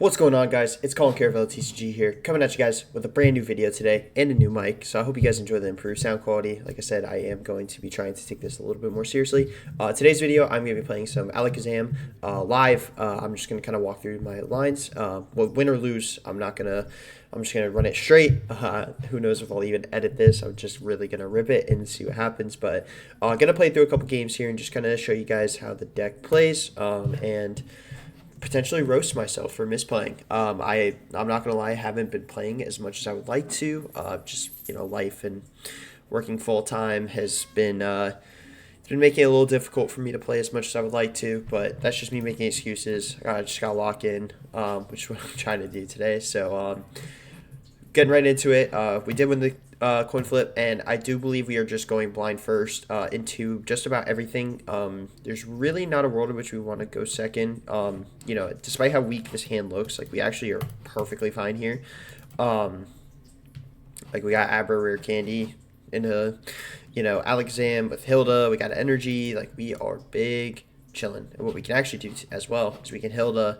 What's going on, guys? It's Colin Caravello TCG here, coming at you guys with a brand new video today and a new mic. So I hope you guys enjoy the improved sound quality. Like I said, I am going to be trying to take this a little bit more seriously. Today's video, I'm going to be playing some Alakazam live. I'm just going to kind of walk through my lines. Well, win or lose, I'm just going to run it straight. Who knows if I'll even edit this. I'm just really going to rip it and see what happens. But I'm going to play through a couple games here and just kind of show you guys how the deck plays and potentially roast myself for misplaying. I'm not gonna lie, I haven't been playing as much as I would like to. Just life and working full time has been it's been making it a little difficult for me to play as much as I would like to. But that's just me making excuses. I just gotta lock in, which is what I'm trying to do today. So getting right into it, we did win the coin flip, and I do believe we are just going blind first into just about everything. There's really not a world in which we want to go second. Despite how weak this hand looks, like we actually are perfectly fine here. Like we got Abra Rare Candy in a, Alakazam with Hilda. We got energy. Like we are big chilling. And what we can actually do as well is we can Hilda.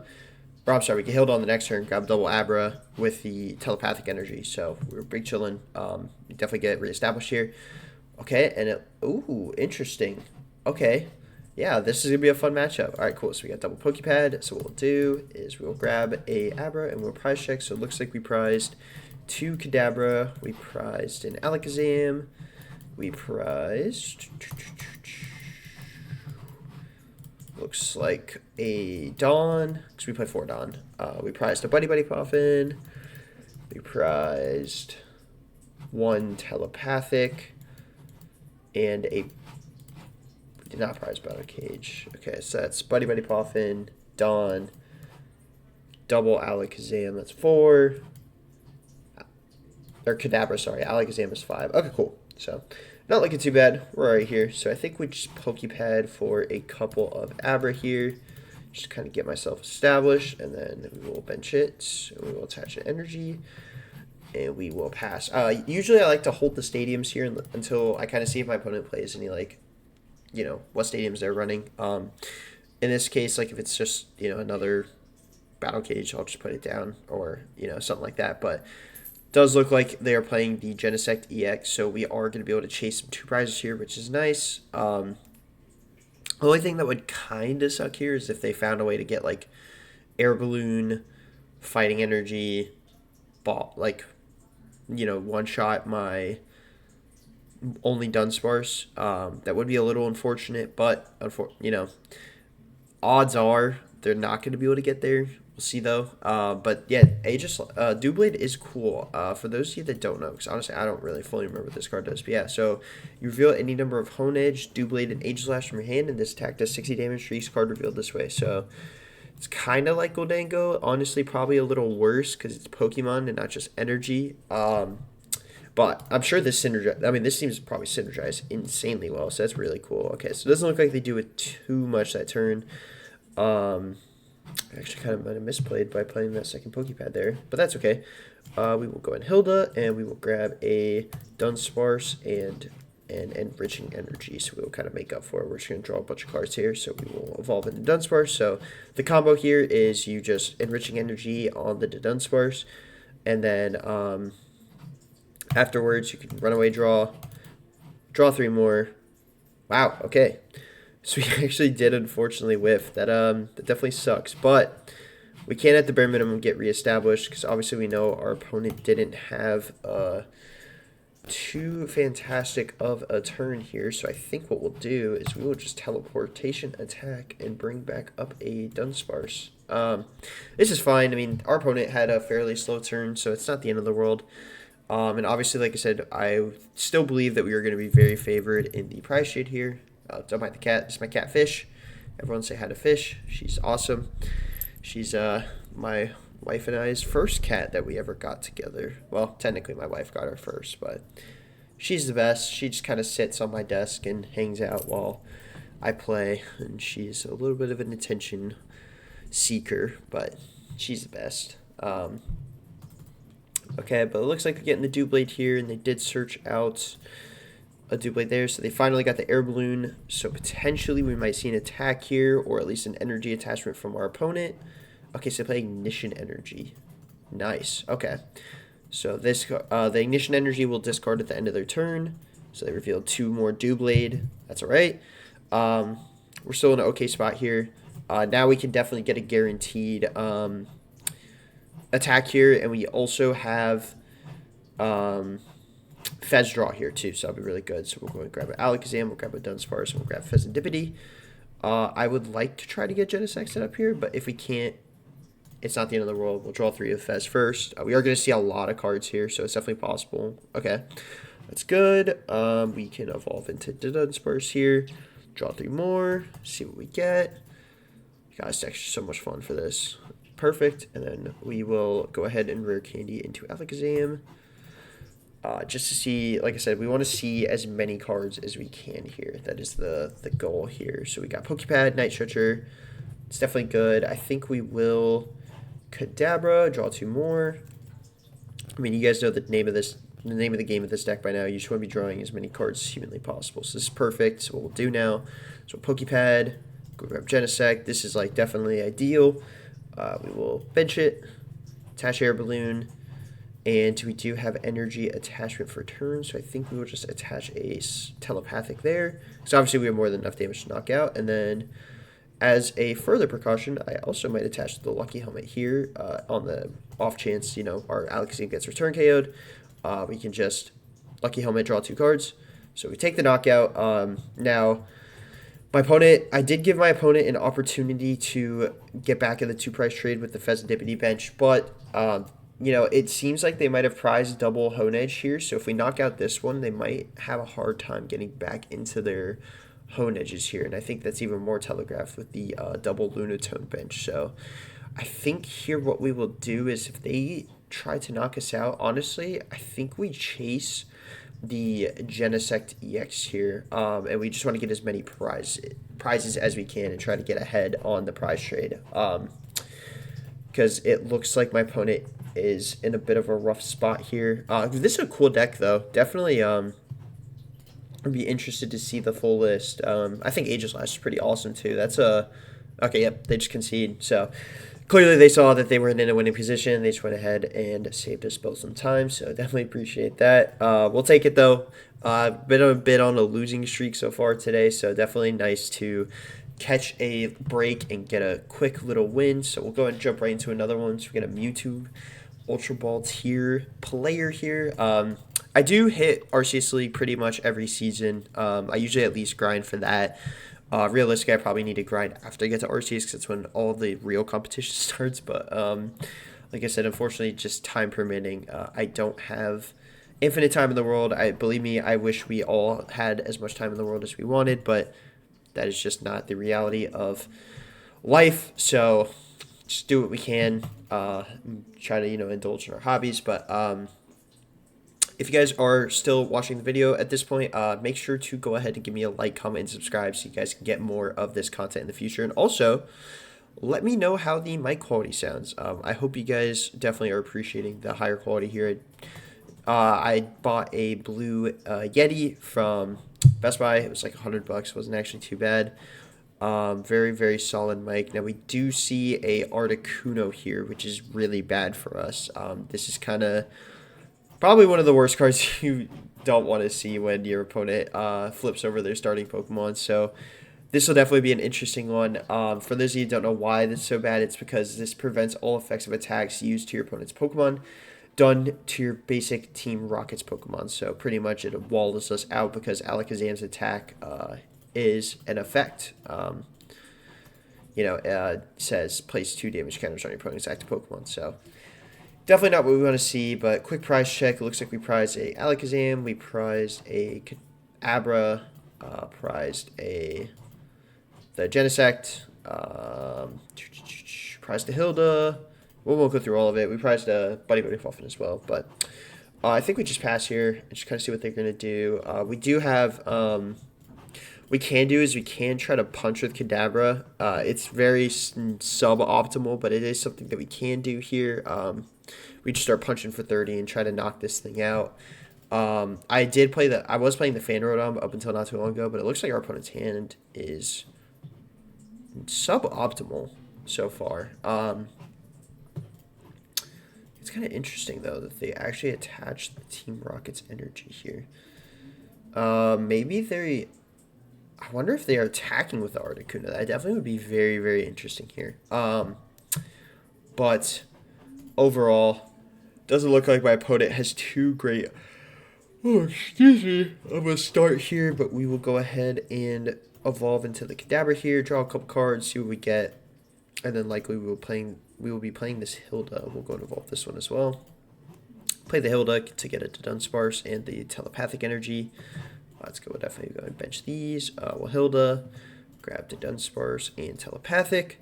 Or I'm sorry, we can Hilda on the next turn, grab double Abra with the telepathic energy. So we're big chilling. Definitely get reestablished here. Okay, and ooh, interesting. Okay, yeah, this is gonna be a fun matchup. All right, cool. So we got double Pokepad. So what we'll do is we'll grab a Abra and we'll prize check. So it looks like we prized 2 Kadabra. We prized an Alakazam. We prized. Looks like a Dawn, because we play 4 Dawn. We prized a Buddy Puffin. We prized 1 Telepathic. And we did not prize Battle Cage. Okay, so that's Buddy Puffin, Dawn, double Alakazam, that's 4. Or Kadabra, sorry, Alakazam is 5. Okay, cool. So not looking too bad. We're right here. So I think we just Pokepad for a couple of Abra here. Just kind of get myself established. And then we will bench it. We will attach an energy. And we will pass. Usually I like to hold the stadiums here until I kind of see if my opponent plays any, what stadiums they're running. In this case, like if it's just, another Battle Cage, I'll just put it down. Or, something like that. But does look like they are playing the Genesect EX, so we are going to be able to chase some 2 prizes here, which is nice. The only thing that would kind of suck here is if they found a way to get, Air Balloon, Fighting Energy, one-shot my only Dunsparce. That would be a little unfortunate, but, odds are they're not going to be able to get there. We'll see, though. But, yeah, Doublade is cool. For those of you that don't know, because honestly, I don't really fully remember what this card does. But, yeah, so you reveal any number of Hone Edge, Doublade, and Aegislash from your hand, and this attack does 60 damage for each card revealed this way. So it's kind of like Goldango. Honestly, probably a little worse because it's Pokemon and not just energy. But I'm sure this seems to probably synergize insanely well, so that's really cool. Okay, so it doesn't look like they do it too much that turn. I actually kind of might have misplayed by playing that second Pokepad there, but that's okay. We will go in Hilda, and we will grab a Dunsparce and an Enriching Energy, so we will kind of make up for it. We're just going to draw a bunch of cards here, so we will evolve into Dunsparce. So the combo here is you just Enriching Energy on the Dunsparce, and then afterwards you can run away, draw 3 more. Wow, okay. So we actually did unfortunately whiff. That definitely sucks. But we can at the bare minimum get reestablished because obviously we know our opponent didn't have too fantastic of a turn here. So I think what we'll do is we will just teleportation attack and bring back up a Dunsparce. This is fine. I mean, our opponent had a fairly slow turn, so it's not the end of the world. And obviously, like I said, I still believe that we are going to be very favored in the prize shade here. Don't mind the cat. This is my cat Fish. Everyone say hi to Fish. She's awesome. She's my wife and I's first cat that we ever got together. Well, technically my wife got her first, but she's the best. She just kind of sits on my desk and hangs out while I play, and she's a little bit of an attention seeker, but she's the best. Okay, but it looks like we're getting the Doublade here, and they did search out a Doublade there, so they finally got the Air Balloon, so potentially we might see an attack here, or at least an energy attachment from our opponent. Okay, so they play Ignition Energy. Nice. Okay. So this the Ignition Energy will discard at the end of their turn. So they revealed 2 more Doublade. That's all right. We're still in an okay spot here. Now we can definitely get a guaranteed attack here, and we also have Fez draw here too, so that'll be really good. So we'll go and grab an Alakazam, we'll grab a Dunsparce, and we'll grab Fezandipity. I would like to try to get Genesect set up here, but if we can't, it's not the end of the world. We'll draw 3 of Fez first. We are going to see a lot of cards here, so it's definitely possible. Okay, that's good. We can evolve into Dunsparce here. Draw 3 more, see what we get. Guys, it's actually so much fun for this. Perfect, and then we will go ahead and rare candy into Alakazam. Just to see, like I said, we want to see as many cards as we can here. That is the goal here. So we got Pokepad, Night Stretcher. It's definitely good. I think we will Kadabra, draw 2 more. I mean, you guys know the name of the game of this deck by now. You just want to be drawing as many cards as humanly possible. So this is perfect. So what we'll do now, so Pokepad, go grab Genesect. This is like definitely ideal. We will bench it, attach Air Balloon, and we do have energy attachment for turn, so I think we will just attach a telepathic there. So obviously we have more than enough damage to knock out, and then as a further precaution, I also might attach the Lucky Helmet here on the off chance, our Alakazam gets return KO'd. We can just Lucky Helmet, draw 2 cards. So we take the knockout. Now, I did give my opponent an opportunity to get back in the 2-price trade with the Fezandipity bench, but it seems like they might have prized double Honedge here, so if we knock out this one, they might have a hard time getting back into their Honedges here, and I think that's even more telegraphed with the double Lunatone bench. So I think here what we will do is if they try to knock us out, honestly, I think we chase the Genesect EX here, and we just want to get as many prizes as we can and try to get ahead on the prize trade, because it looks like my opponent is in a bit of a rough spot here. This is a cool deck though, definitely. I'd be interested to see the full list. I think Aegis Last is pretty awesome too. That's okay, yep, they just concede, so clearly they saw that they were in a winning position. They just went ahead and saved us both some time, so definitely appreciate that. We'll take it though. Been a bit on a losing streak so far today, so definitely nice to catch a break and get a quick little win. So we'll go ahead and jump right into another one. So we got a Mewtwo Ultra Ball tier player here. I do hit RCS League pretty much every season. I usually at least grind for that. Realistically, I probably need to grind after I get to RCS because that's when all the real competition starts. But like I said, unfortunately, just time permitting, I don't have infinite time in the world. Believe me, I wish we all had as much time in the world as we wanted, but that is just not the reality of life. So just do what we can. Try to indulge in our hobbies, but if you guys are still watching the video at this point, make sure to go ahead and give me a like, comment, and subscribe so you guys can get more of this content in the future. And also, let me know how the mic quality sounds. I hope you guys definitely are appreciating the higher quality here. I bought a blue Yeti from Best Buy. It was like $100. Wasn't actually too bad. Very, very solid mic. Now, we do see a Articuno here, which is really bad for us. This is kind of probably one of the worst cards you don't want to see when your opponent flips over their starting Pokemon. So this will definitely be an interesting one. For those of you who don't know why this is so bad, it's because this prevents all effects of attacks used to your opponent's Pokemon done to your basic Team Rocket's Pokemon. So pretty much it walls us out because Alakazam's attack is an effect. Says place 2 damage counters on your opponent's active Pokemon. So definitely not what we want to see, but quick prize check. It looks like we prized a Alakazam, we prized a Abra, prized the Genesect, prized a Hilda. We won't go through all of it. We prized a Buddy Fuffin as well, but I think we just pass here and just kind of see what they're going to do. We do have, we can try to punch with Kadabra. It's very suboptimal, but it is something that we can do here. We just start punching for 30 and try to knock this thing out. I was playing the Fan Rotom up until not too long ago, but it looks like our opponent's hand is suboptimal so far. It's kind of interesting though that they actually attach the Team Rocket's energy here. Maybe they. I wonder if they are attacking with the Articuno. That definitely would be very, very interesting here. But overall, doesn't look like my opponent has too great. Oh, excuse me. I'm gonna start here, but we will go ahead and evolve into the Kadabra here. Draw a couple cards, see what we get, and then likely we will be playing this Hilda. We'll go and evolve this one as well. Play the Hilda to get it to Dunsparce and the telepathic energy. Let's go. We'll definitely go and bench these. We'll Hilda, grab the Dunsparce and telepathic,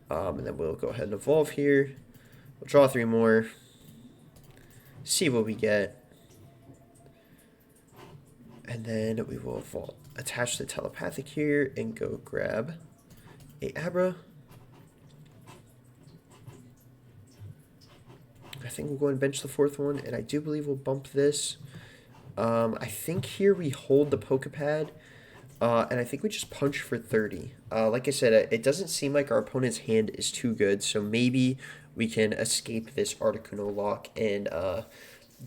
and then we'll go ahead and evolve here. We'll draw 3 more. See what we get. And then we will attach the telepathic here and go grab a Abra. I think we'll go and bench the 4th one, and I do believe we'll bump this. I think here we hold the Pokepad, and I think we just punch for 30. Like I said, it doesn't seem like our opponent's hand is too good, so maybe we can escape this Articuno lock and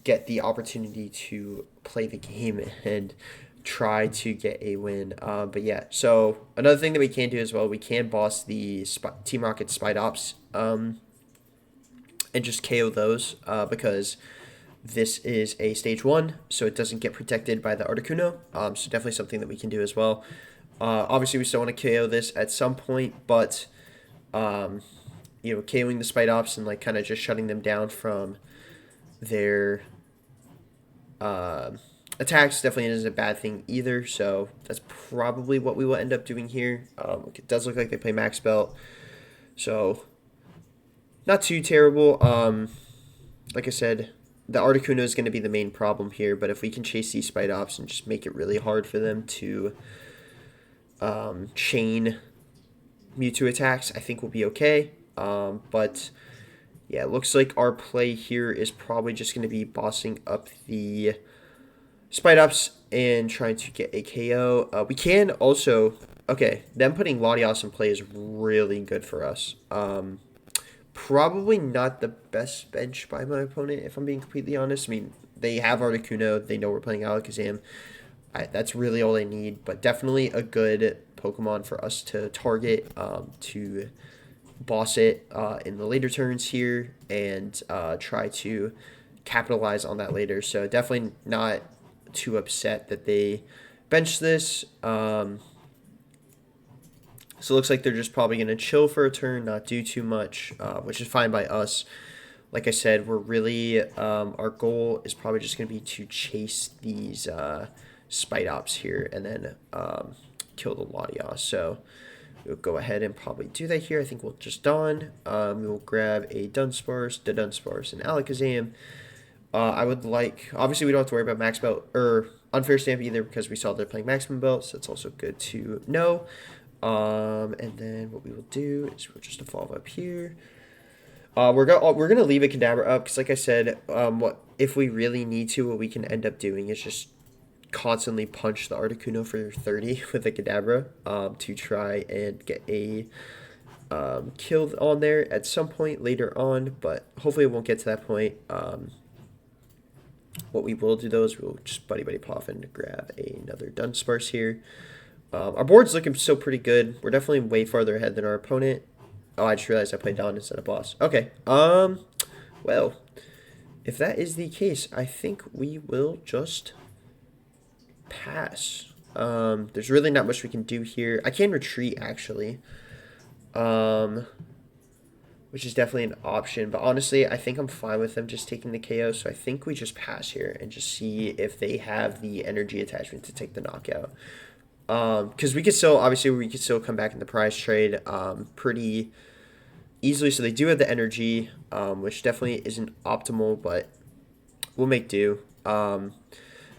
get the opportunity to play the game and try to get a win. But yeah, so another thing that we can do as well, we can boss the Team Rocket Spidops and just KO those because this is a stage 1, so it doesn't get protected by the Articuno. So definitely something that we can do as well. Obviously, we still want to KO this at some point, but you know, KOing the Spidops and like kind of just shutting them down from their attacks definitely isn't a bad thing either. So that's probably what we will end up doing here. It does look like they play Max Belt, so not too terrible. Like I said, the Articuno is going to be the main problem here, but if we can chase these Spidops and just make it really hard for them to chain Mewtwo attacks, I think we'll be okay. But yeah, it looks like our play here is probably just going to be bossing up the Spidops and trying to get a KO. We can also, okay, them putting Latios in play is really good for us. Probably not the best bench by my opponent, if I'm being completely honest. I mean, they have Articuno. They know we're playing Alakazam. That's really all they need, but definitely a good Pokemon for us to target to boss it in the later turns here and try to capitalize on that later. So definitely not too upset that they benched this. So it looks like they're just probably going to chill for a turn, not do too much, which is fine by us. Like I said, we're really, our goal is probably just going to be to chase these Spidops here and then kill the Latios. So we'll go ahead and probably do that here. I think we'll just Dawn. We will grab a Dunsparce, the Dunsparce, and Alakazam. I would like, obviously we don't have to worry about Max Belt or Unfair Stamp either because we saw they're playing Maximum Belt, so that's also good to know. And then what we will do is we'll just evolve up here. We're gonna leave a Kadabra up because, like I said, what if we really need to? What we can end up doing is just constantly punch the Articuno for 30 with a Kadabra to try and get a kill on there at some point later on. But hopefully it won't get to that point. What we will do though is we'll just buddy pop and grab another Dunsparce here. Our board's looking so pretty good. We're definitely way farther ahead than our opponent. Oh, I just realized I played Dawn instead of Boss. Okay. Well, if that is the case, I think we will just pass. There's really not much we can do here. I can retreat, actually. Which is definitely an option. But honestly, I think I'm fine with them just taking the KO. So I think we just pass here and just see if they have the energy attachment to take the knockout. Because we could still, obviously, we could still come back in the prize trade pretty easily. So they do have the energy, which definitely isn't optimal, but we'll make do. So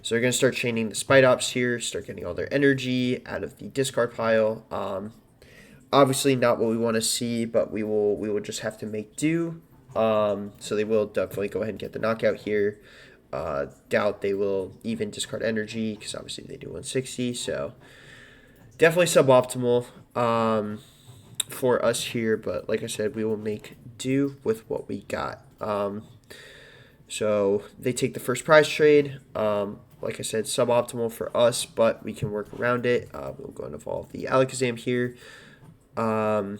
they're going to start chaining the Spidops here, start getting all their energy out of the discard pile. Obviously not what we want to see, but we will just have to make do. So they will definitely go ahead and get the knockout here. Doubt they will even discard energy because obviously they do 160, so definitely suboptimal. for us here, but like I said, we will make do with what we got. So they take the first prize trade. Like I said, suboptimal for us, but we can work around it. We'll go and evolve the Alakazam here. We'll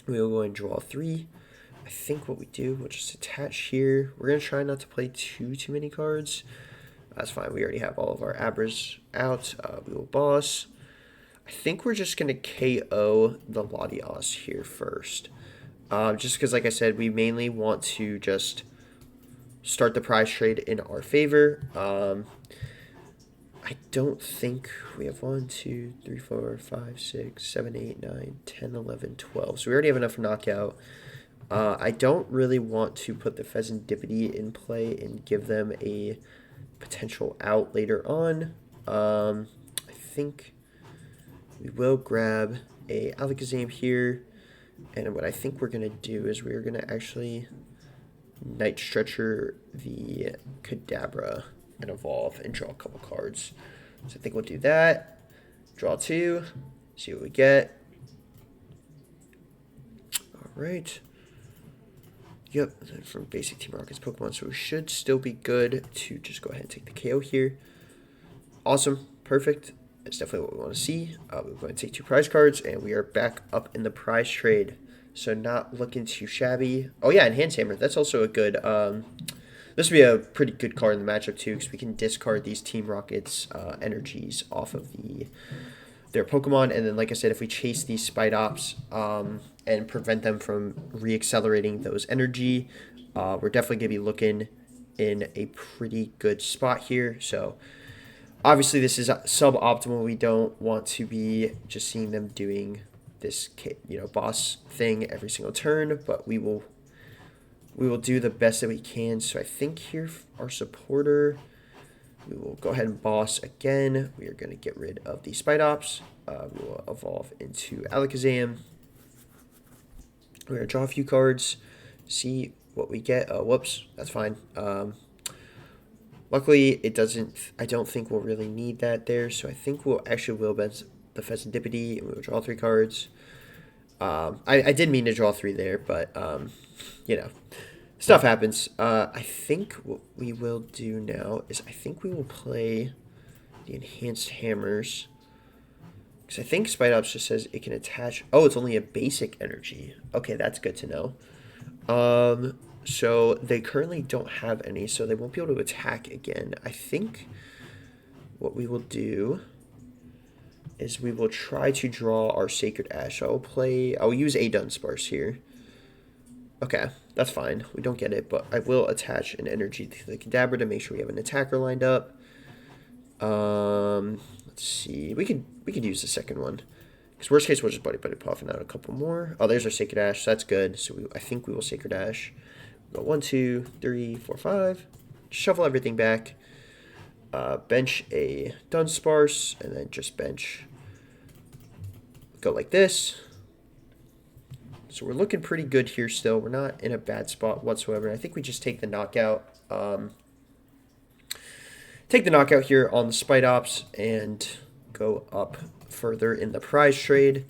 go and draw 3. I think what we do, we'll just attach here. We're going to try not to play too many cards. That's fine. We already have all of our Abras out. We will boss. I think we're just going to KO the Latios here first. Just because, like I said, we mainly want to just start the prize trade in our favor. I don't think we have 1, 2, 3, 4, 5, 6, 7, 8, 9, 10, 11, 12. So we already have enough knockout. I don't really want to put the Pheasantipity in play and give them a potential out later on. I think we will grab a Alakazam here. And what I think we're going to do is we're going to actually Night Stretcher the Kadabra and evolve and draw a couple cards. So I think we'll do that. Draw 2. See what we get. Alright. Yep, from basic Team Rocket's Pokemon. So we should still be good to just go ahead and take the KO here. Awesome. Perfect. That's definitely what we want to see. We're going to take 2 prize cards, and we are back up in the prize trade. So not looking too shabby. Oh yeah, and Hand Hammer. That's also a good... this would be a pretty good card in the matchup too, because we can discard these Team Rocket's energies off of their Pokemon. And then, like I said, if we chase these Spidops and prevent them from re-accelerating those energy, we're definitely going to be looking in a pretty good spot here. So obviously this is suboptimal. We don't want to be just seeing them doing this, boss thing every single turn, but we will do the best that we can. So I think here our supporter, we will go ahead and boss again. We are going to get rid of the Spidops. We will evolve into Alakazam. We're going to draw a few cards, see what we get. Oh, whoops, that's fine. Luckily, it doesn't. I don't think we'll really need that there. So I think we'll actually will bend the Pheasantipity, and we'll draw 3 cards. I did mean to draw 3 there, but stuff happens. I think what we will do now is I think we will play the Enhanced Hammers. Because I think Spidops just says it can attach... Oh, it's only a basic energy. Okay, that's good to know. So they currently don't have any, so they won't be able to attack again. I think what we will do is we will try to draw our Sacred Ash. So I'll use a Dunsparce here. Okay, that's fine. We don't get it, but I will attach an energy to the Kadabra to make sure we have an attacker lined up. Let's see. We could use the second one. Because worst case, we'll just Buddy puffing out a couple more. Oh, there's our Sacred Ash. So that's good. So I think we will Sacred Ash. We'll go 1, 2, 3, 4, 5. Shuffle everything back. Bench a Dunsparce, and then just bench. Go like this. So we're looking pretty good here still. We're not in a bad spot whatsoever. I think we just take the knockout. Take the knockout here on the Spidops and go up further in the prize trade.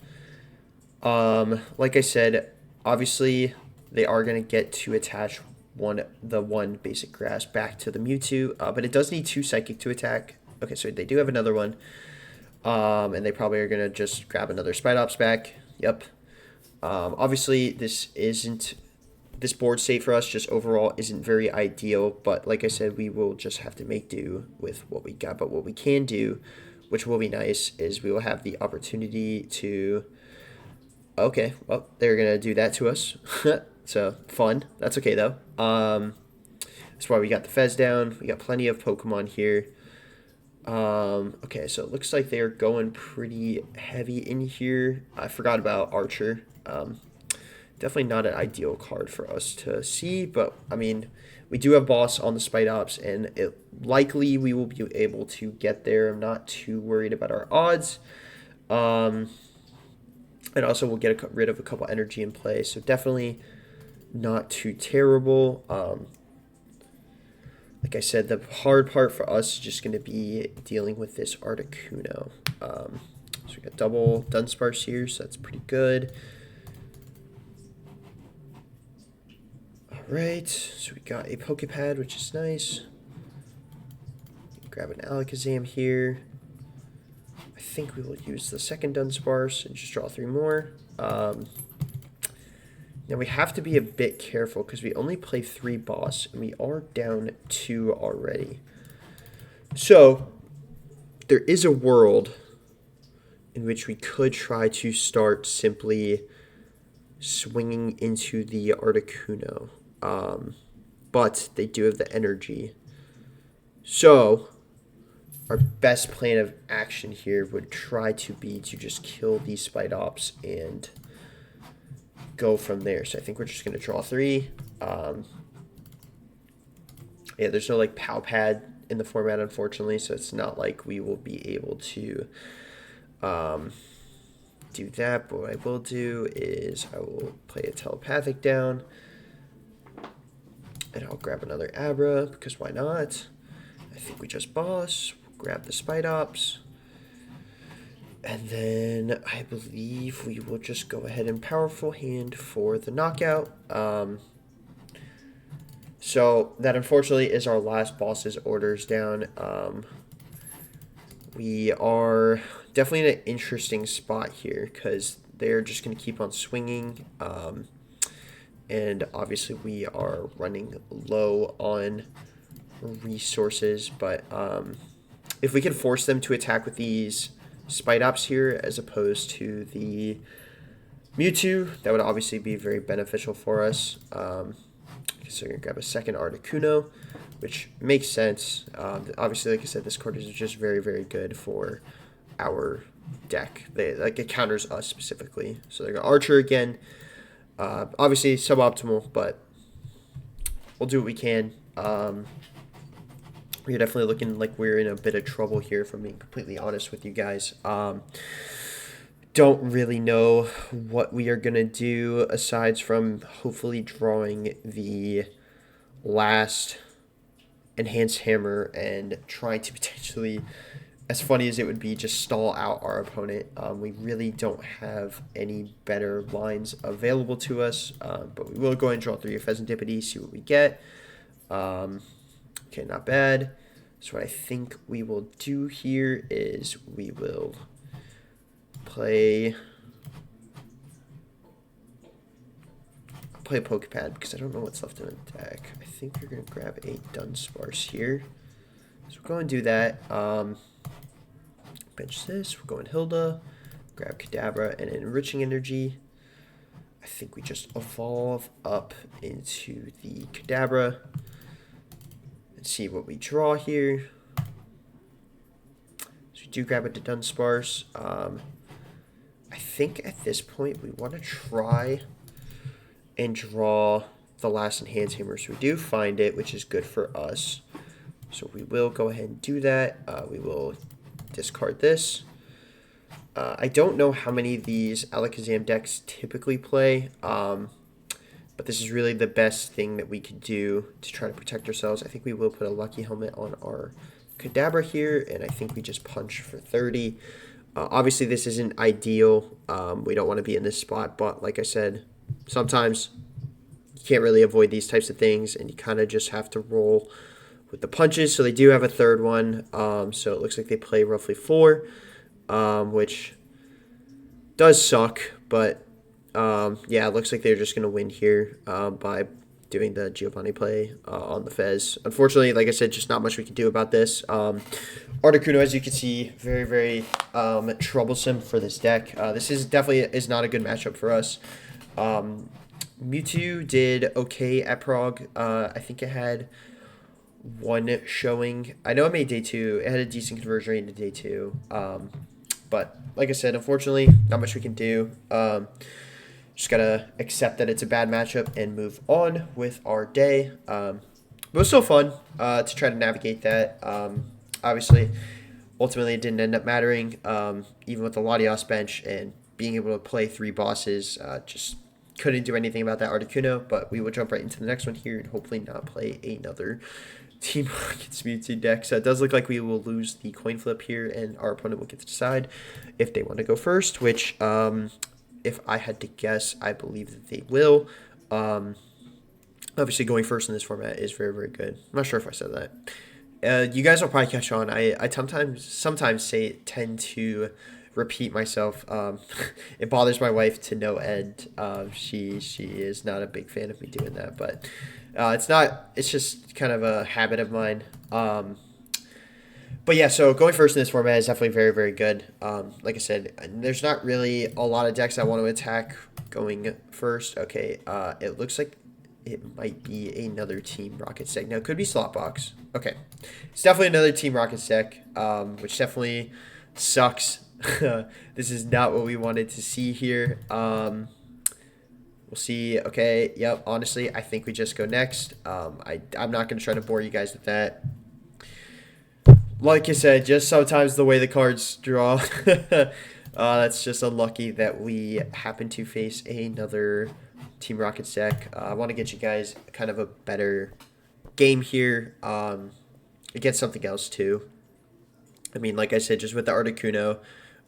Like I said, obviously they are going to get to attach the one basic grass back to the Mewtwo, but it does need 2 psychic to attack. Okay, so they do have another one. And they probably are going to just grab another Spidops back. Yep. Obviously, this board state for us just overall isn't very ideal, but like I said, we will just have to make do with what we got. But what we can do, which will be nice, is we will have the opportunity to... Okay, well, they're going to do that to us. So, fun. That's okay, though. That's why we got the Fez down. We got plenty of Pokemon here. Okay, so it looks like they're going pretty heavy in here. I forgot about Archer. Definitely not an ideal card for us to see, but I mean, we do have Boss on the Spidops, and likely we will be able to get there. I'm not too worried about our odds. And also we'll get rid of a couple energy in play, so definitely not too terrible. Like I said, the hard part for us is just going to be dealing with this Articuno. So we got double Dunsparce here, so that's pretty good. Alright, so we got a Pokepad, which is nice. Grab an Alakazam here. I think we will use the second Dunsparce and just draw 3 more. Now we have to be a bit careful because we only play 3 boss and we are down 2 already. So there is a world in which we could try to start simply swinging into the Articuno. But they do have the energy. So our best plan of action here would try to be to just kill these Spidops and go from there. So I think we're just going to draw 3. Yeah, there's no like POW pad in the format, unfortunately, so it's not like we will be able to do that. But what I will do is I will play a telepathic down, and I'll grab another Abra because why not? I think we just boss. Grab the Spidops. And then I believe we will just go ahead and Powerful Hand for the knockout. So that unfortunately is our last boss's orders down. We are definitely in an interesting spot here because they're just going to keep on swinging. And obviously we are running low on resources. But if we can force them to attack with these Spidops here as opposed to the Mewtwo, that would obviously be very beneficial for us. So we're going to grab a second Articuno, which makes sense. Obviously, like I said, this card is just very, very good for our deck. It counters us specifically. So they're going to Archer again. Obviously, suboptimal, but we'll do what we can. We're definitely looking like we're in a bit of trouble here, if I'm being completely honest with you guys. Don't really know what we are going to do aside from hopefully drawing the last Enhanced Hammer and trying to potentially, as funny as it would be, just stall out our opponent. We really don't have any better lines available to us, but we will go ahead and draw 3 of Pheasantipity, see what we get. Okay, not bad. So what I think we will do here is we will play a Pokepad because I don't know what's left in the deck. I think we're going to grab a Dunsparce here. So we're going to do that. Bench this. We're going Hilda. Grab Kadabra and Enriching Energy. I think we just evolve up into the Kadabra. See what we draw here. So we do grab it to Dunsparce. I think at this point we want to try and draw the last Enhanced Hammer. So we do find it, which is good for us. So we will go ahead and do that. We will discard this. I don't know how many of these Alakazam decks typically play. But this is really the best thing that we could do to try to protect ourselves. I think we will put a Lucky Helmet on our Kadabra here, and I think we just punch for 30. Obviously, this isn't ideal. We don't want to be in this spot, but like I said, sometimes you can't really avoid these types of things, and you kind of just have to roll with the punches. So they do have a third one, so it looks like they play roughly 4, which does suck, but yeah, it looks like they're just going to win here by doing the Giovanni play on the Fez. Unfortunately, like I said, just not much we can do about this. Articuno, as you can see, very, very troublesome for this deck. This is definitely not a good matchup for us. Mewtwo did okay at Prague. I think it had 1 showing. I know it made day 2. It had a decent conversion rate into day 2. But like I said, unfortunately, not much we can do. Just gotta accept that it's a bad matchup and move on with our day. But it was still fun to try to navigate that. Obviously, ultimately it didn't end up mattering. Even with the Latios bench and being able to play 3 bosses, just couldn't do anything about that Articuno. But we will jump right into the next one here and hopefully not play another Team Rockets Mewtwo deck. So it does look like we will lose the coin flip here, and our opponent will get to decide if they want to go first, which, if I had to guess, I believe that they will. Obviously, going first in this format is very, very good. I'm not sure if I said that. You guys will probably catch on. I sometimes tend to repeat myself. It bothers my wife to no end. She is not a big fan of me doing that, but it's not. It's just kind of a habit of mine. But yeah, so going first in this format is definitely very, very good. Like I said, there's not really a lot of decks I want to attack going first. Okay, it looks like it might be another Team Rocket deck. Now, it could be Slotbox. Okay, it's definitely another Team Rocket deck, which definitely sucks. This is not what we wanted to see here. We'll see. Okay, yep, honestly, I think we just go next. I'm not going to try to bore you guys with that. Like I said, just sometimes the way the cards draw. That's just unlucky that we happen to face another Team Rocket deck. I want to get you guys kind of a better game here against something else too. I mean, like I said, just with the Articuno,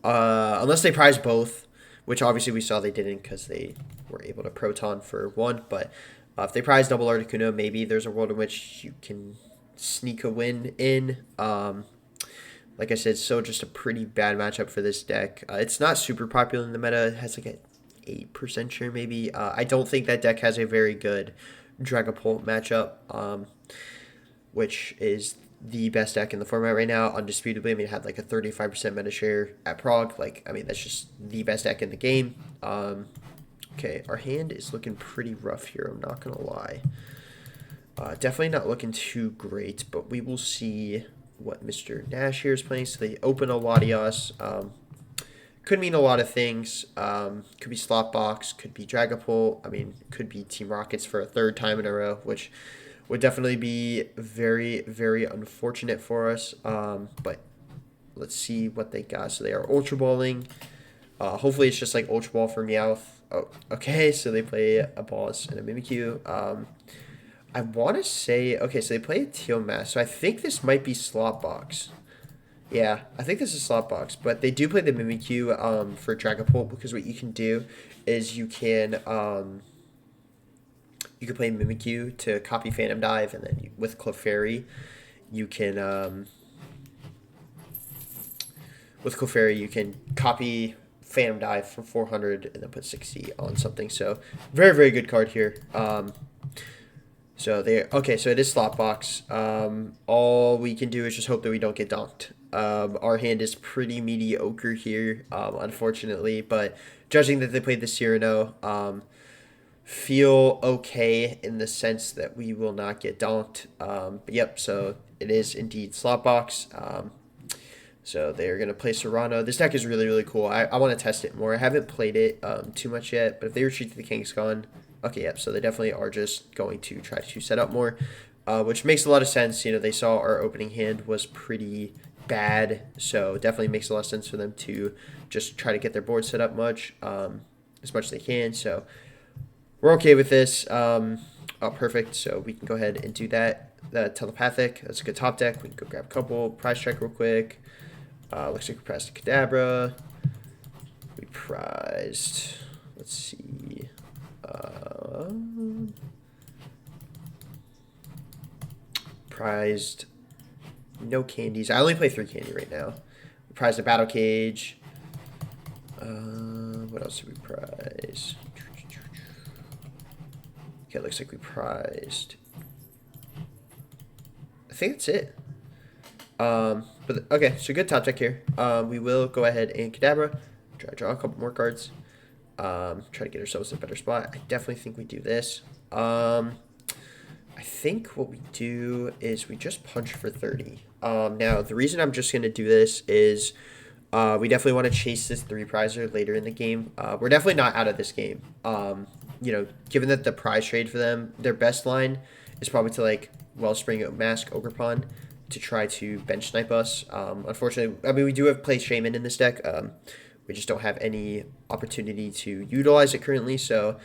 unless they prize both, which obviously we saw they didn't because they were able to Proton for one. But if they prize double Articuno, maybe there's a world in which you can sneak a win in. Like I said, so just a pretty bad matchup for this deck. It's not super popular in the meta. It has like a 8% share maybe. I don't think that deck has a very good Dragapult matchup, which is the best deck in the format right now, undisputably. I mean, it had like a 35% meta share at Prague. Like, I mean, that's just the best deck in the game. Okay, our hand is looking pretty rough here, I'm not going to lie. Definitely not looking too great, but we will see what Mr. Nash here is playing. So they open a Latios. Could mean a lot of things. Could be Slotbox, could be Dragapult. I mean, could be Team Rockets for a third time in a row, which would definitely be very, very unfortunate for us. But let's see what they got. So they are Ultra Balling. Hopefully it's just like Ultra Ball for Meowth. Oh, okay, so they play a Boss and a Mimikyu. I want to say, okay, so they play a Teal Mask. So I think this might be Slotbox. Yeah, I think this is Slotbox, but they do play the Mimikyu for Dragapult, because what you can do is you can play Mimikyu to copy Phantom Dive, and then with Clefairy, you can copy Phantom Dive for 400 and then put 60 on something. So very, very good card here. So it is Slotbox. All we can do is just hope that we don't get donked. Our hand is pretty mediocre here, unfortunately, but judging that they played the Cyrano, feel okay in the sense that we will not get donked. But yep, so it is indeed Slotbox. So they're going to play Serrano. This deck is really, really cool. I want to test it more. I haven't played it too much yet, but if they retreat to the Kangaskhan, okay, yep, so they definitely are just going to try to set up more, which makes a lot of sense. You know, they saw our opening hand was pretty bad, so definitely makes a lot of sense for them to just try to get their board set up as much as they can. So we're okay with this. Oh, perfect. So we can go ahead and do that. The Telepathic, that's a good top deck. We can go grab a couple. Prize check real quick. Looks like we prized a Kadabra. We prized, let's see. Prized no candies. I only play 3 candy right now. We prized a Battle Cage. What else did we prize? Okay, it looks like we prized, I think that's it. But okay, so good top deck here. We will go ahead and Kadabra. Try to draw a couple more cards. Try to get ourselves in a better spot. I definitely think we do this. I think what we do is we just punch for 30. Now, the reason I'm just going to do this is we definitely want to chase this 3-prizer later in the game. We're definitely not out of this game. You know, given that the prize trade for them, their best line is probably to like Wellspring, Mask, Ogerpon to try to bench snipe us. Unfortunately, I mean, we do have play Shaman in this deck. We just don't have any opportunity to utilize it currently. So,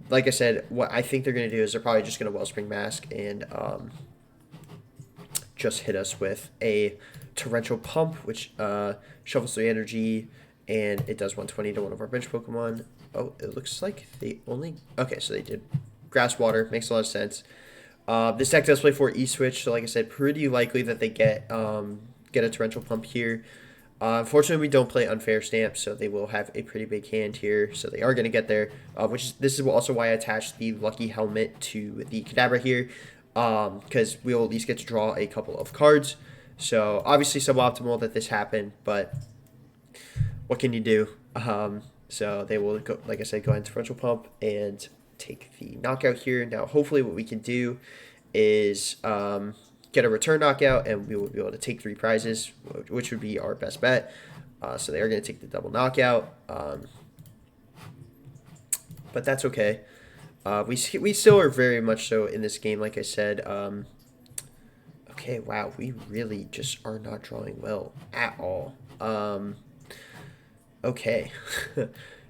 like I said, what I think they're going to do is they're probably just going to Wellspring Mask and just hit us with a Torrential Pump, which shovels 3 energy, and it does 120 to one of our bench Pokemon. Oh, it looks like they only... Okay, so they did Grass Water. Makes a lot of sense. This deck does play for E-Switch, so like I said, pretty likely that they get a Torrential Pump here. Unfortunately, we don't play Unfair Stamp, so they will have a pretty big hand here. So they are going to get there, this is also why I attached the Lucky Helmet to the Kadabra here, because we'll at least get to draw a couple of cards. So obviously suboptimal that this happened, but what can you do? So they will, go, like I said, go ahead and Torrential Pump and take the knockout here. Now, hopefully what we can do is get a return knockout, and we will be able to take 3 prizes, which would be our best bet. So they are going to take the double knockout, but that's okay. We still are very much so in this game, like I said. Okay, wow, we really just are not drawing well at all. Okay.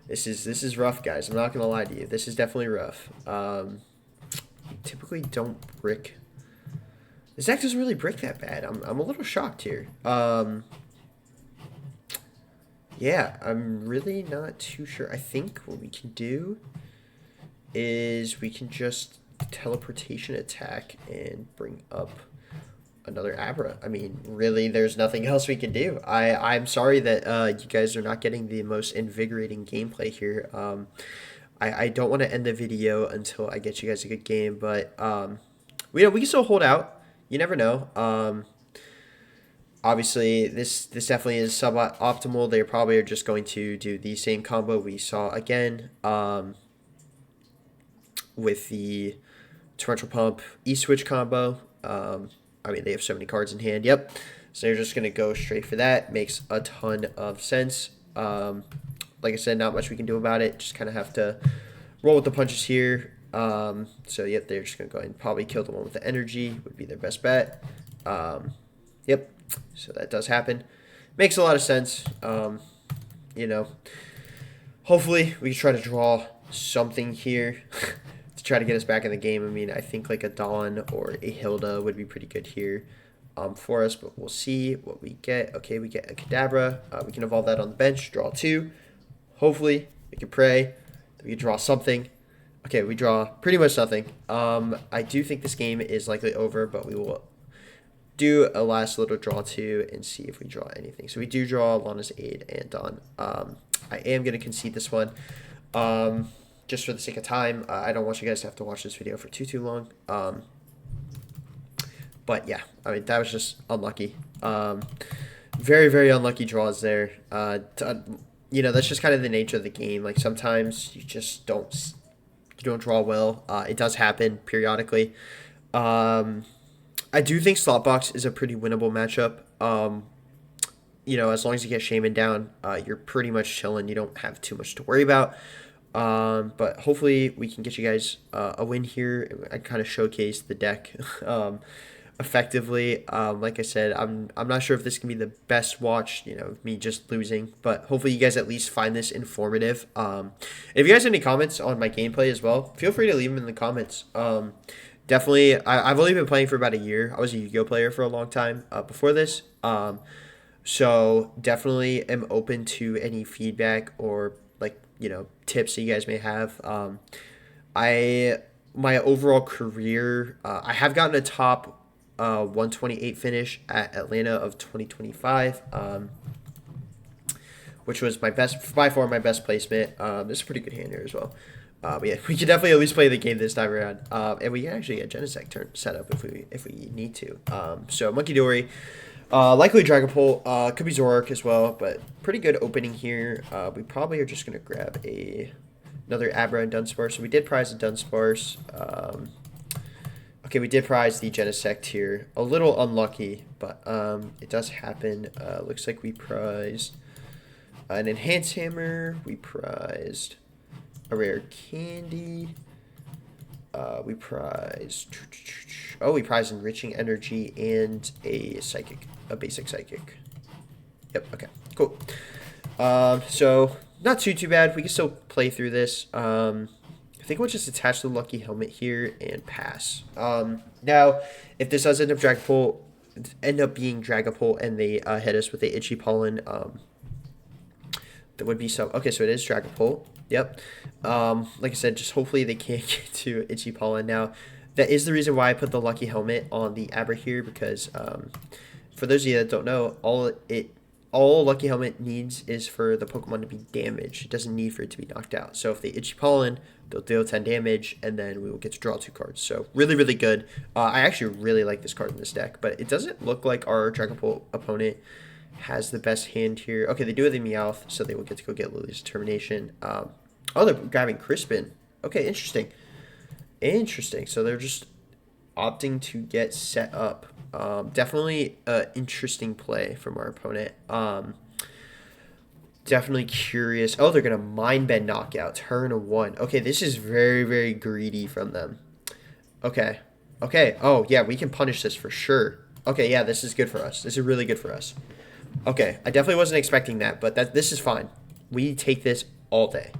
This is rough, guys. I'm not gonna lie to you. This is definitely rough. We typically don't brick. This deck doesn't really brick that bad. I'm a little shocked here. Yeah, I'm really not too sure. I think what we can do is we can just teleportation attack and bring up another Abra. I mean, really, there's nothing else we can do. I'm sorry that you guys are not getting the most invigorating gameplay here. I don't want to end the video until I get you guys a good game, but we can still hold out. You never know. Obviously, this definitely is suboptimal. They probably are just going to do the same combo we saw again with the Torrential Pump E-Switch combo. I mean, they have so many cards in hand. Yep. So they're just going to go straight for that. Makes a ton of sense. Like I said, not much we can do about it. Just kind of have to roll with the punches here. So, yep, they're just going to go ahead and probably kill the one with the energy. Would be their best bet. Yep. So that does happen. Makes a lot of sense. You know, hopefully we can try to draw something here to try to get us back in the game. I mean, I think like a Dawn or a Hilda would be pretty good here for us, but we'll see what we get. Okay, we get a Kadabra. We can evolve that on the bench, draw 2. Hopefully, we can pray that we can draw something. Okay, we draw pretty much nothing. I do think this game is likely over, but we will do a last little draw 2 and see if we draw anything. So we do draw Lana's Aid and Dawn. I am going to concede this one. Just for the sake of time. I don't want you guys to have to watch this video for too long. But yeah, I mean, that was just unlucky. Very, very unlucky draws there. You know, that's just kind of the nature of the game. Like, sometimes you just don't draw well. It does happen periodically. I do think Slotbox is a pretty winnable matchup. You know, as long as you get Shaman down, you're pretty much chilling. You don't have too much to worry about. But hopefully we can get you guys a win here. I kind of showcase the deck effectively. Like I said, I'm not sure if this can be the best watch, you know, me just losing, but hopefully you guys at least find this informative. If you guys have any comments on my gameplay as well, feel free to leave them in the comments. Definitely, I've only been playing for about a year. I was a Yu-Gi-Oh player for a long time before this. So definitely am open to any feedback or, like, you know, tips that you guys may have. My overall career, I have gotten a top 128 finish at Atlanta of 2025, which was my best, by far my best placement. This is a pretty good hand here as well. But yeah, we can definitely at least play the game this time around, and we can actually get Genesect turn set up if we need to. So Monkey Dory, likely Dragapult, could be Zoroark as well, but pretty good opening here. We probably are just gonna grab another Abra and Dunsparce. So we did prize the Dunsparce. Okay, we did prize the Genesect here. A little unlucky, but it does happen. Looks like we prized an Enhance Hammer. We prized a rare candy. We prized Enriching Energy and a basic psychic. Yep, okay, cool. So not too bad. We can still play through this. I think we'll just attach the Lucky Helmet here and pass. Now, if this does end up Dragapult, end up being Dragapult and they hit us with the Itchy Pollen, that would be so. Okay, so it is Dragapult. Yep. Like I said, just hopefully they can't get to Itchy Pollen. Now, that is the reason why I put the Lucky Helmet on the Abra here, because for those of you that don't know, all Lucky Helmet needs is for the Pokemon to be damaged. It doesn't need for it to be knocked out. So if they Itchy Pollen, they'll deal 10 damage, and then we will get to draw 2 cards. So really, really good. I actually really like this card in this deck, but it doesn't look like our Dragapult opponent has the best hand here. Okay, they do have the Meowth, so they will get to go get Lily's Determination. Oh, they're grabbing Crispin. Okay, interesting. Interesting. So they're just opting to get set up. Definitely an interesting play from our opponent. Definitely curious. Oh, they're going to Mind Bend Knockout. Turn 1. Okay, this is very, very greedy from them. Okay. Okay. Oh, yeah, we can punish this for sure. Okay, yeah, this is good for us. This is really good for us. Okay, I definitely wasn't expecting that, but this is fine. We take this all day.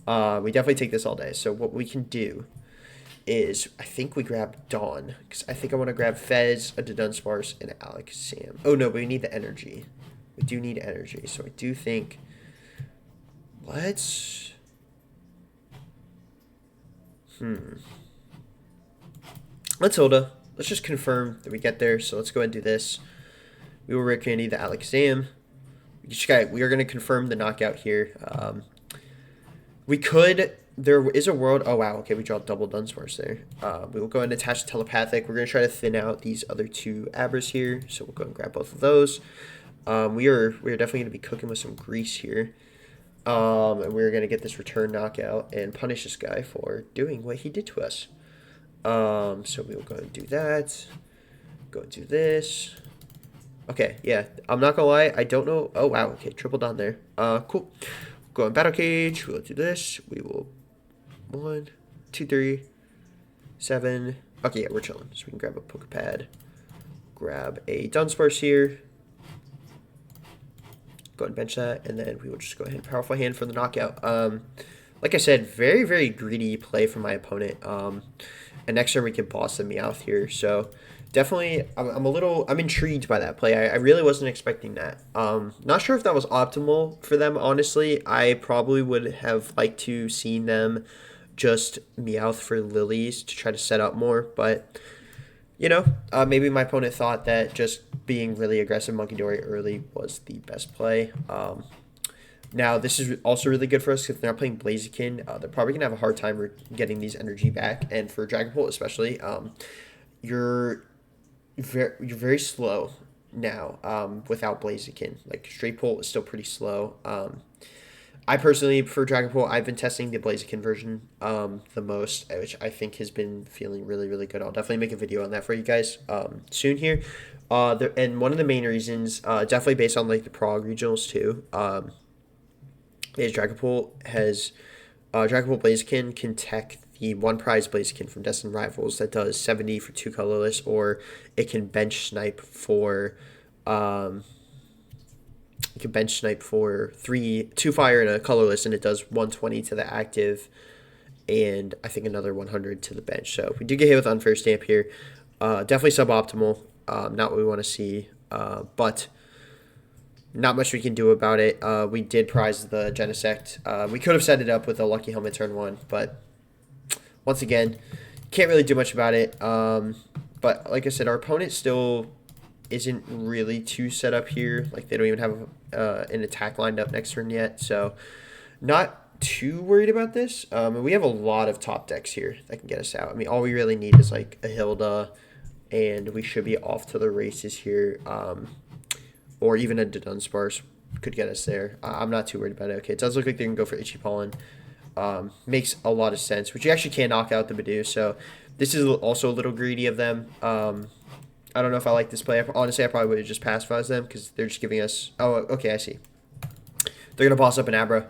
We definitely take this all day. So what we can do is, I think we grab Dawn, because I think I want to grab Fez, a Dunsparce, and an Alakazam. Oh, no, but we need the energy. We do need energy, so I do think... Let's... Let's Hilda. Let's just confirm that we get there, so let's go ahead and do this. We will Rick Candy the Alakazam. We are going to confirm the knockout here. We could... There is a world... Oh, wow. Okay, we draw double Dunsparce there. We will go ahead and attach Telepathic. We're going to try to thin out these other 2 Abras here. So we'll go and grab both of those. We are definitely going to be cooking with some grease here. And we're going to get this return knockout and punish this guy for doing what he did to us. So we will go and do that. Go and do this. Okay, yeah. I'm not going to lie. I don't know. Oh, wow. Okay, triple down there. Cool. Go in Battle Cage. We'll do this. We will... 1, 2, 3, 7. Okay, yeah, we're chilling. So we can grab a Pokepad. Grab a Dunsparce here. Go and bench that. And then we will just go ahead and Powerful Hand for the knockout. Like I said, very, very greedy play from my opponent. And next turn we can boss the Meowth here. So definitely, I'm intrigued by that play. I really wasn't expecting that. Not sure if that was optimal for them, honestly. I probably would have liked to seen them just Meowth for Lilies to try to set up more. But, you know, maybe my opponent thought that just being really aggressive Monkey Dory early was the best play. Now, this is also really good for us because they're not playing Blaziken. They're probably going to have a hard time getting these energy back. And for Dragapult especially, you're very slow now without Blaziken. Like, Straight Pult is still pretty slow. I personally prefer Dragapult. I've been testing the Blaziken version the most, which I think has been feeling really, really good. I'll definitely make a video on that for you guys soon here. And one of the main reasons, definitely based on like the Prague regionals too, is Dragapult Blaziken can tech the one prize Blaziken from Destined Rivals that does 70 for 2 colorless, or it can bench snipe for 2 fire and a colorless, and it does 120 to the active and I think another 100 to the bench. So we do get hit with Unfair Stamp here. Definitely suboptimal, not what we want to see, but not much we can do about it. We did prize the Genesect. We could have set it up with a Lucky Helmet turn 1, but once again, can't really do much about it. But like I said, our opponent still isn't really too set up here. Like, they don't even have an attack lined up next turn yet. So not too worried about this. And we have a lot of top decks here that can get us out. I mean, all we really need is like a Hilda, and we should be off to the races here. Or even a Dunsparce could get us there. I'm not too worried about it. Okay, it does look like they can go for Itchy Pollen. Makes a lot of sense, which you actually can't knock out the Bidoof. So this is also a little greedy of them. I don't know if I like this play. Honestly, I probably would have just pacified them because they're just giving us... Oh, okay, I see. They're going to boss up an Abra.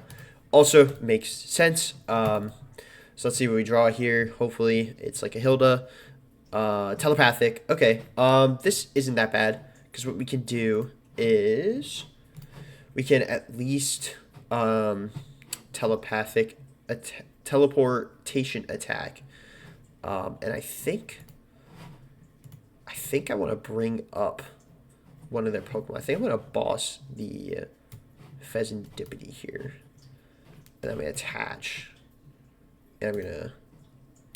Also makes sense. So let's see what we draw here. Hopefully it's like a Hilda. Telepathic. Okay, this isn't that bad because what we can do is we can at least teleportation attack, and I think I think I want to bring up one of their Pokemon. I think I'm going to boss the Pheasantipity here. And I'm going to attach. And I'm going to,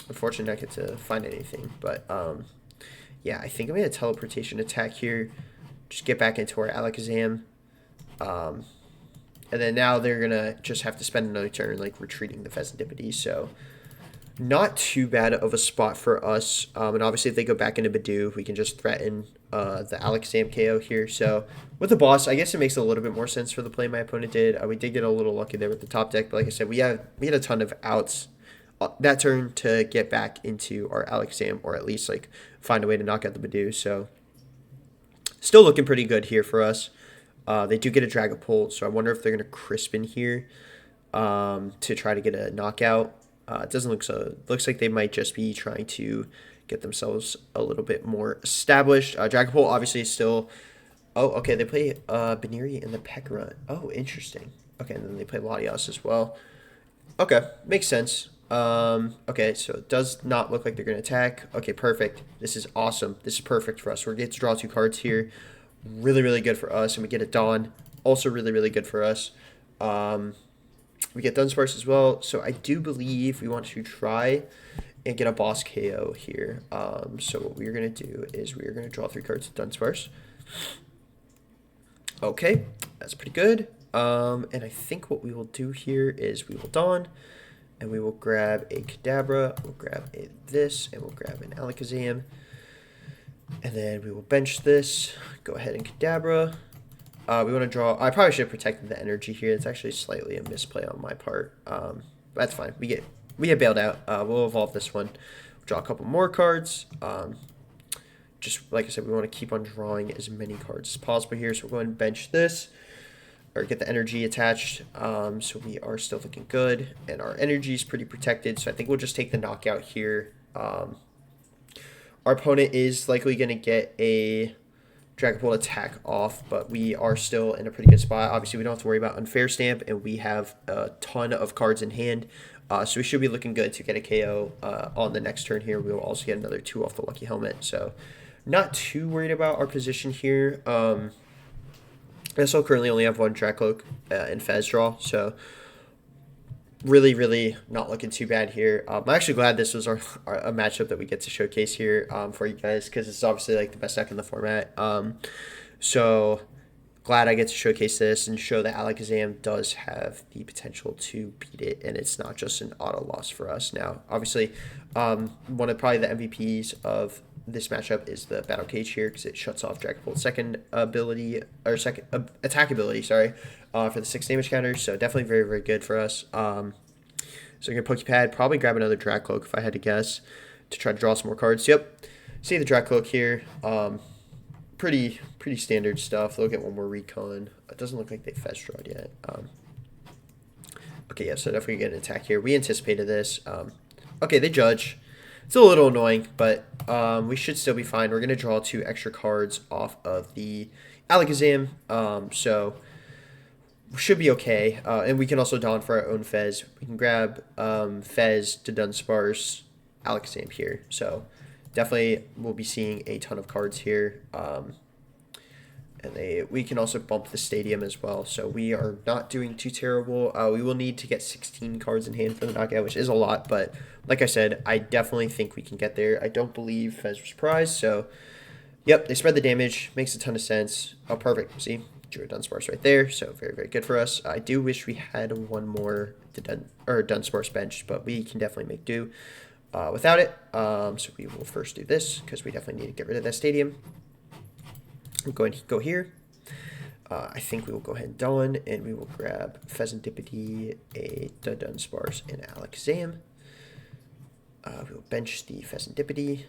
unfortunately, not get to find anything. But, yeah, I think I'm going to teleportation attack here. Just get back into our Alakazam. And then now they're going to just have to spend another turn, like, retreating the Pheasantipity. So, not too bad of a spot for us. And obviously, if they go back into Badoo, we can just threaten the Alakazam KO here. So, with the boss, I guess it makes a little bit more sense for the play my opponent did. We did get a little lucky there with the top deck. But like I said, we had a ton of outs that turn to get back into our Alakazam, or at least, like, find a way to knock out the Badoo. So, still looking pretty good here for us. They do get a Dragapult, so I wonder if they're going to Crispin here to try to get a knockout. It doesn't look so. It looks like they might just be trying to get themselves a little bit more established. Dragapult obviously is still... Oh, okay, they play Baniri and the Pekka. Oh, interesting. Okay, and then they play Latias as well. Okay, makes sense. Okay, so it does not look like they're going to attack. Okay, perfect. This is awesome. This is perfect for us. We're going to draw 2 cards here. Really, really good for us. And we get a Dawn. Also really, really good for us. We get Dunsparce as well. So I do believe we want to try and get a boss KO here. So what we're going to do is we're going to draw 3 cards with Dunsparce. Okay, that's pretty good. And I think what we will do here is we will Dawn. And we will grab a Kadabra. We'll grab this. And we'll grab an Alakazam. And then we will bench this. Go ahead and Kadabra. We want to draw... I probably should have protected the energy here. It's actually slightly a misplay on my part. But that's fine. We get bailed out. We'll evolve this one. Draw a couple more cards. Just like I said, we want to keep on drawing as many cards as possible here. So we're going to bench this. Or get the energy attached. So we are still looking good. And our energy is pretty protected. So I think we'll just take the knockout here. Our opponent is likely going to get a Dragapult attack off, but we are still in a pretty good spot. Obviously, we don't have to worry about Unfair Stamp, and we have a ton of cards in hand. So we should be looking good to get a KO on the next turn here. We will also get another 2 off the Lucky Helmet. So not too worried about our position here. I also currently only have 1 Dracloak and Fez draw, so really, really not looking too bad here. I'm actually glad this was a matchup that we get to showcase here for you guys, because it's obviously like the best deck in the format. So glad I get to showcase this and show that Alakazam does have the potential to beat it, and it's not just an auto loss for us. Now, obviously, one of probably the MVPs of this matchup is the Battle Cage here, because it shuts off Dragapult's second ability, or second attack ability, sorry, for the 6 damage counters. So definitely very, very good for us. So I'm going to Pokepad, probably grab another Dracloak if I had to guess, to try to draw some more cards. Yep, see the Dracloak here. Pretty standard stuff. They'll get one more Recon. It doesn't look like they fetch drawed yet. Okay, yeah, so definitely get an attack here. We anticipated this. Okay, they judge. It's a little annoying, but we should still be fine. We're going to draw 2 extra cards off of the Alakazam, so we should be okay. And we can also Dawn for our own Fez. We can grab Fez to Dunsparce Alakazam here. So definitely we'll be seeing a ton of cards here. And we can also bump the stadium as well. So we are not doing too terrible. We will need to get 16 cards in hand for the knockout, which is a lot. But like I said, I definitely think we can get there. I don't believe Fez was prized. So, yep, they spread the damage. Makes a ton of sense. Oh, perfect. See, drew a Dunsparce right there. So very, very good for us. I do wish we had one more Dunsparce bench, but we can definitely make do without it. So we will first do this, because we definitely need to get rid of that stadium. I'm going to go here. I think we will go ahead and Dawn, and we will grab Pheasantipity, a Dunsparce, and Alakazam. We will bench the Pheasantipity.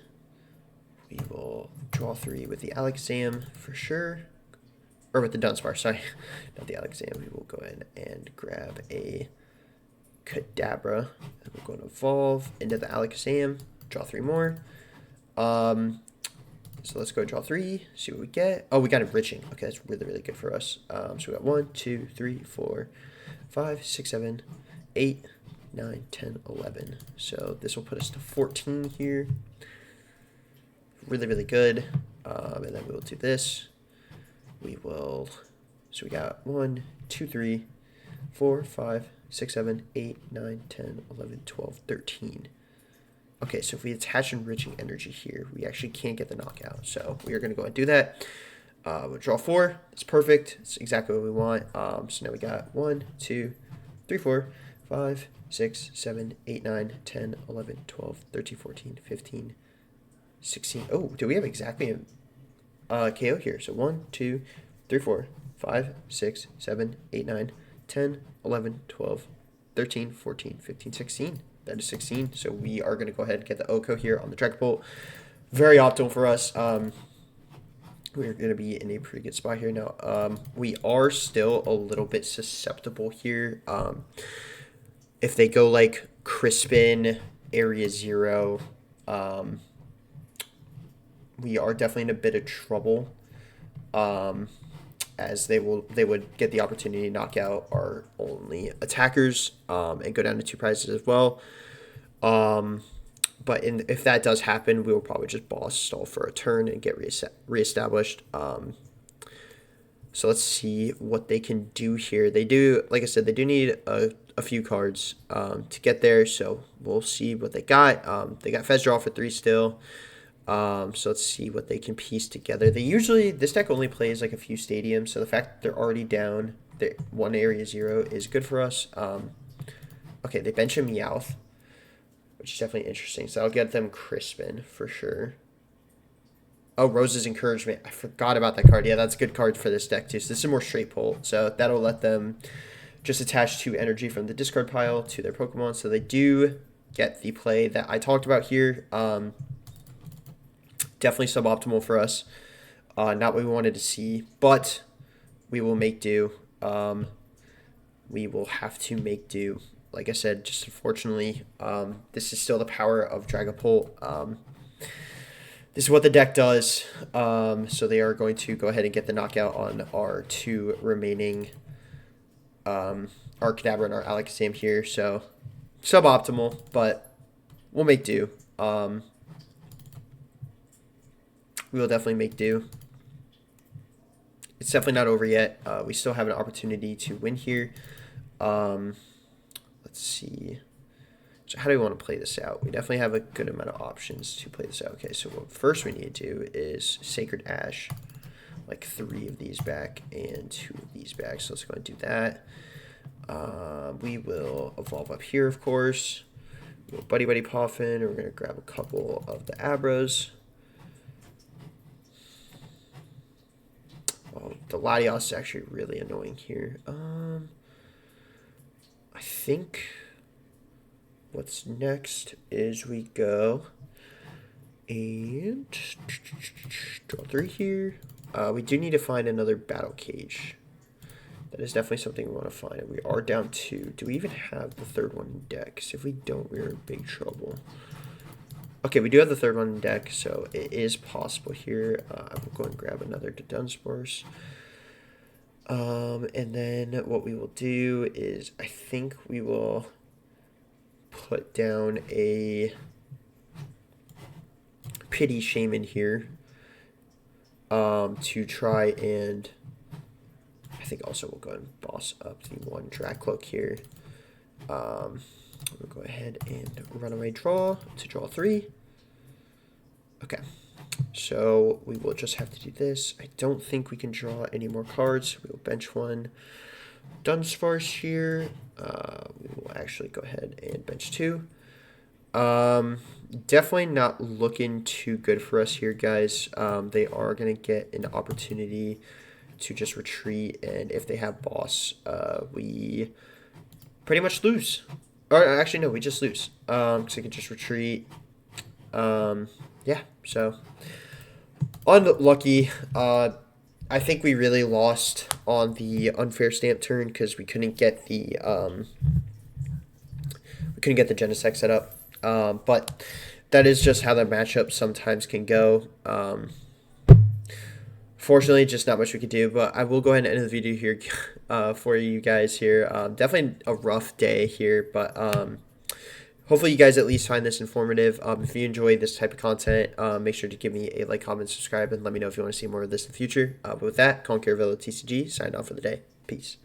We will draw 3 with the Alakazam for sure. Or with the Dunsparce, sorry. Not the Alakazam. We will go ahead and grab a Kadabra. And we're going to evolve into the Alakazam. Draw 3 more. So let's go draw 3, see what we get. Oh, we got Enriching. Okay, that's really, really good for us. So we got 1, 2, 3, 4, 5, 6, 7, 8, 9, 10, 11. So this will put us to 14 here. really, really good. And then we will do this. We will, so we got 1, 2, 3, 4, 5, 6, 7, 8, 9, 10, 11, 12, 13. Okay, so if we attach enriching energy here, we actually can't get the knockout. So we are going to go and do that. We'll draw 4. That's perfect. It's exactly what we want. So now we got 1, 2, 3, 4, 5, 6, 7, 8, 9, 10, 11, 12, 13, 14, 15, 16. Oh, do we have exactly a KO here? So 1, 2, 3, 4, 5, 6, 7, 8, 9, 10, 11, 12, 13, 14, 15, 16. That is 16. So we are going to go ahead and get the Oko here on the Dragapult. Very optimal for us. We're going to be in a pretty good spot here now. We are still a little bit susceptible here. If they go like Crispin, Area 0, we are definitely in a bit of trouble. As they would get the opportunity to knock out our only attackers and go down to 2 prizes as well. But if that does happen, we will probably just boss stall for a turn and get reestablished. So let's see what they can do here. They do, like I said, they do need a few cards to get there. So we'll see what they got. They got Fez Draw for 3 still. So let's see what they can piece together. This deck only plays like a few stadiums. So the fact that they're already down, 1 Area 0 is good for us. Okay, they bench a Meowth, which is definitely interesting. So I'll get them Crispin for sure. Oh, Rose's Encouragement. I forgot about that card. Yeah, that's a good card for this deck too. So this is a more straight pull. So that'll let them just attach 2 energy from the discard pile to their Pokemon. So they do get the play that I talked about here. Definitely suboptimal for us. Not what we wanted to see, but we will make do. We will have to make do. Like I said, just unfortunately, this is still the power of Dragapult. This is what the deck does. So they are going to go ahead and get the knockout on our 2 remaining Arcadabra and our Alakazam here. So suboptimal, but we'll make do. We will definitely make do. It's definitely not over yet. We still have an opportunity to win here. Let's see. So how do we want to play this out? We definitely have a good amount of options to play this out. Okay, so what first we need to do is Sacred Ash, like 3 of these back and 2 of these back. So let's go and do that. We will evolve up here, of course. We'll Buddy Poffin. We're going to grab a couple of the Abras. Oh, the Latios is actually really annoying here. I think what's next is we go and draw 3 here. We do need to find another Battle Cage. That is definitely something we want to find. We are down 2. Do we even have the 3rd one in deck? Because if we don't, we're in big trouble. Okay, we do have the 3rd one in deck, so it is possible here. I will go and grab another Dunsparce. And then what we will do is, I think we will put down a Pity Shaman here to try and, I think also we'll go and boss up the 1 Dracloak here. We'll go ahead and Runaway Draw to draw 3. Okay, so we will just have to do this. I don't think we can draw any more cards. We will bench 1 Dunsparce here. We will actually go ahead and bench 2. Definitely not looking too good for us here, guys. They are going to get an opportunity to just retreat, and if they have boss, we pretty much lose. Or actually, no, we just lose. Because they can just retreat. Yeah, so unlucky. I think we really lost on the unfair stamp turn because we couldn't get the Genesect set up. But that is just how the matchup sometimes can go. Fortunately, just not much we could do. But I will go ahead and end the video here for you guys here. Definitely a rough day here, but hopefully you guys at least find this informative. If you enjoy this type of content, make sure to give me a like, comment, subscribe, and let me know if you want to see more of this in the future. But with that, Conquer Villa TCG, signed off for the day. Peace.